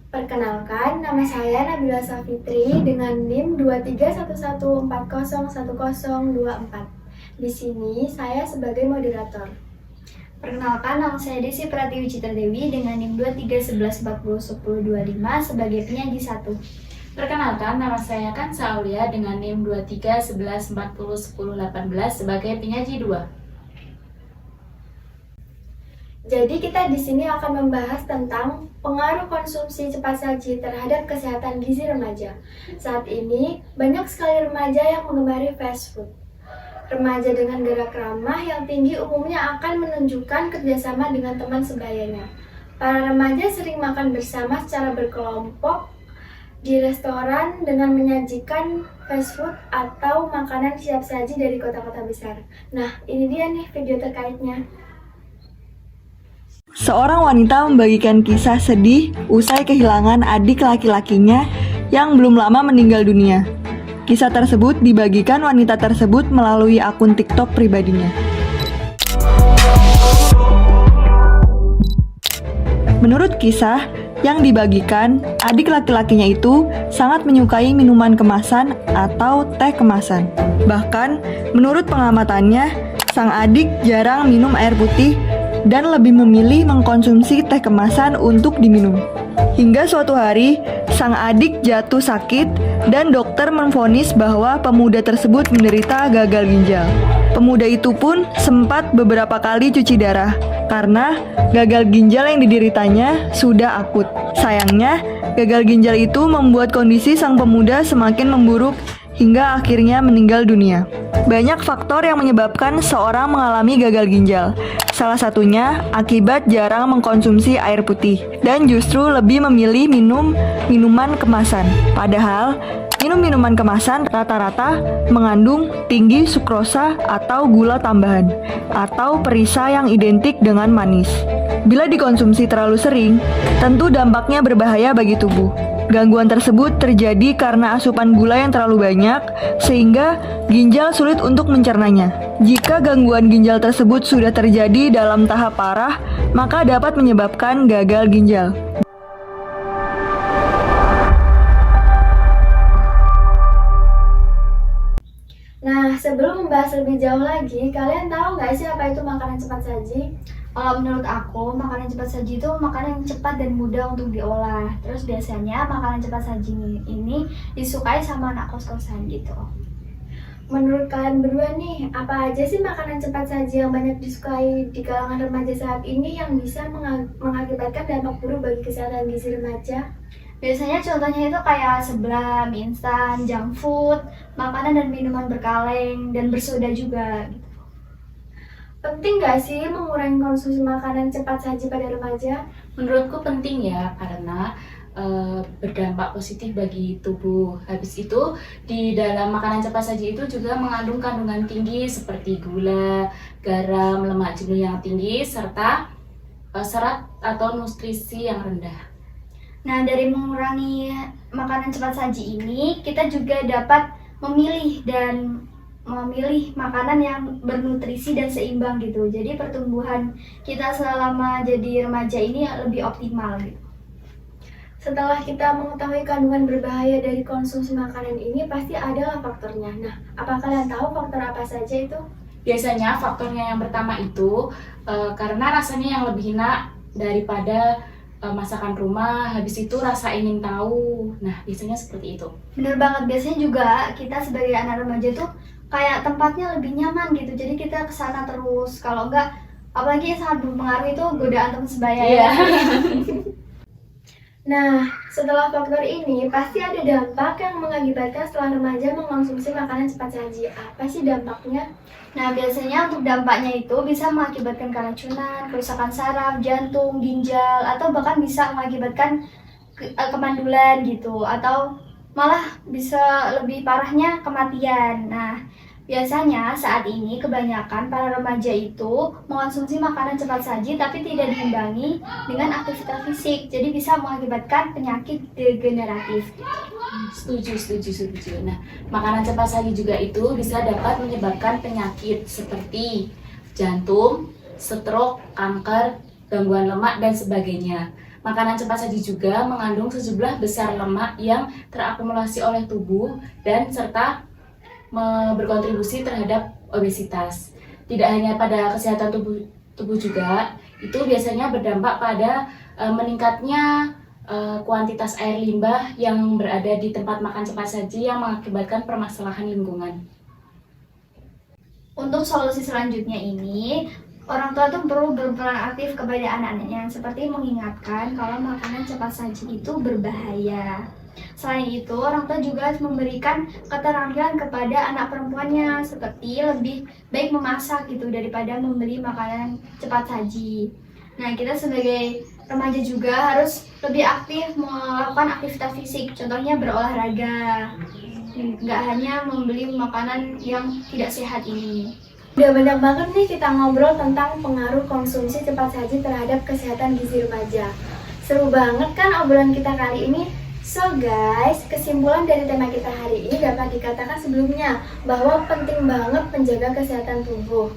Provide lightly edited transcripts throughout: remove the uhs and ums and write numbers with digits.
Perkenalkan, nama saya Nabila Safitri dengan NIM 231140101024. Di sini saya sebagai moderator. Perkenalkan, nama saya Desi Pratiwi Citra Dewi dengan NIM 231140101025 sebagai penyaji 1. Perkenalkan, nama saya Kansa Aulia dengan NIM 2311401018 sebagai penyaji 2. Jadi kita di sini akan membahas tentang pengaruh konsumsi cepat saji terhadap kesehatan gizi remaja. Saat ini banyak sekali remaja yang menggemari fast food. Remaja dengan gerak ramah yang tinggi umumnya akan menunjukkan kerjasama dengan teman sebayanya. Para remaja sering makan bersama secara berkelompok di restoran dengan menyajikan fast food atau makanan siap saji dari kota-kota besar. Nah, ini dia nih video terkaitnya. Seorang wanita membagikan kisah sedih usai kehilangan adik laki-lakinya yang belum lama meninggal dunia. Kisah tersebut dibagikan wanita tersebut melalui akun TikTok pribadinya. Menurut kisah yang dibagikan, adik laki-lakinya itu sangat menyukai minuman kemasan atau teh kemasan. Bahkan, menurut pengamatannya, sang adik jarang minum air putih dan lebih memilih mengkonsumsi teh kemasan untuk diminum. Hingga suatu hari, sang adik jatuh sakit dan dokter memvonis bahwa pemuda tersebut menderita gagal ginjal. Pemuda itu pun sempat beberapa kali cuci darah karena gagal ginjal yang dideritanya sudah akut. Sayangnya, gagal ginjal itu membuat kondisi sang pemuda semakin memburuk hingga akhirnya meninggal dunia. Banyak faktor yang menyebabkan seorang mengalami gagal ginjal. Salah satunya akibat jarang mengkonsumsi air putih dan justru lebih memilih minum minuman kemasan. Padahal, minum minuman kemasan rata-rata mengandung tinggi sukrosa atau gula tambahan atau perisa yang identik dengan manis. Bila dikonsumsi terlalu sering, tentu dampaknya berbahaya bagi tubuh. Gangguan tersebut terjadi karena asupan gula yang terlalu banyak, sehingga ginjal sulit untuk mencernanya. Jika gangguan ginjal tersebut sudah terjadi dalam tahap parah, maka dapat menyebabkan gagal ginjal. Nah, sebelum membahas lebih jauh lagi, kalian tahu nggak sih apa itu makanan cepat saji? Menurut aku, makanan cepat saji itu makanan yang cepat dan mudah untuk diolah. Terus biasanya makanan cepat saji ini disukai sama anak kos-kosan gitu. Menurut kalian berdua nih, apa aja sih makanan cepat saji yang banyak disukai di kalangan remaja saat ini yang bisa mengakibatkan dampak buruk bagi kesehatan gizi remaja? Biasanya contohnya itu kayak seblak, mie instan, junk food, makanan dan minuman berkaleng, dan bersoda juga gitu. Penting nggak sih mengurangi konsumsi makanan cepat saji pada remaja? Menurutku penting ya, karena berdampak positif bagi tubuh. Habis itu, di dalam makanan cepat saji itu juga mengandung kandungan tinggi seperti gula, garam, lemak jenuh yang tinggi, serta serat atau nutrisi yang rendah. Nah, dari mengurangi makanan cepat saji ini, kita juga dapat memilih makanan yang bernutrisi dan seimbang gitu. Jadi pertumbuhan kita selama jadi remaja ini lebih optimal gitu. Setelah kita mengetahui kandungan berbahaya dari konsumsi makanan ini, pasti adalah faktornya. Nah, apa kalian tahu faktor apa saja itu? Biasanya faktornya yang pertama itu karena rasanya yang lebih enak daripada masakan rumah, habis itu rasa ingin tahu. Nah, biasanya seperti itu. Bener banget, biasanya juga kita sebagai anak remaja tuh kayak tempatnya lebih nyaman gitu, jadi kita kesana terus. Kalau enggak, apalagi sangat berpengaruh itu godaan teman sebaya ya. Nah, setelah faktor ini, pasti ada dampak yang mengakibatkan setelah remaja mengkonsumsi makanan cepat saji. Apa sih dampaknya? Nah, biasanya untuk dampaknya itu bisa mengakibatkan keracunan, kerusakan saraf, jantung, ginjal, atau bahkan bisa mengakibatkan kemandulan gitu, atau malah bisa lebih parahnya kematian. Nah, biasanya saat ini kebanyakan para remaja itu mengonsumsi makanan cepat saji tapi tidak diimbangi dengan aktivitas fisik, jadi bisa mengakibatkan penyakit degeneratif. Setuju. Nah, makanan cepat saji juga itu bisa dapat menyebabkan penyakit seperti jantung, stroke, kanker, gangguan lemak, dan sebagainya. Makanan cepat saji juga mengandung sejumlah besar lemak yang terakumulasi oleh tubuh dan serta berkontribusi terhadap obesitas. Tidak hanya pada kesehatan tubuh juga, itu biasanya berdampak pada meningkatnya kuantitas air limbah yang berada di tempat makan cepat saji yang mengakibatkan permasalahan lingkungan. Untuk solusi selanjutnya ini, orang tua tuh perlu berperan aktif kepada anak-anaknya, seperti mengingatkan kalau makanan cepat saji itu berbahaya. Selain itu, orang tua juga harus memberikan keterampilan kepada anak perempuannya, seperti lebih baik memasak gitu daripada membeli makanan cepat saji. Nah, kita sebagai remaja juga harus lebih aktif melakukan aktivitas fisik, contohnya berolahraga. Nggak hanya membeli makanan yang tidak sehat ini. Udah banyak banget nih kita ngobrol tentang pengaruh konsumsi cepat saji terhadap kesehatan gizi remaja. Seru banget kan obrolan kita kali ini? So guys, kesimpulan dari tema kita hari ini dapat dikatakan sebelumnya bahwa penting banget menjaga kesehatan tubuh.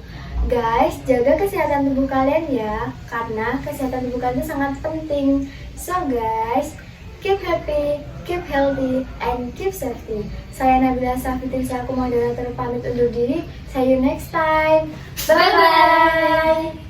Guys, jaga kesehatan tubuh kalian ya, karena kesehatan tubuh kalian itu sangat penting. So guys, keep happy, keep healthy, and keep safety. Saya Nabila Safitri selaku moderator pamit undur diri. See you next time. Bye-bye.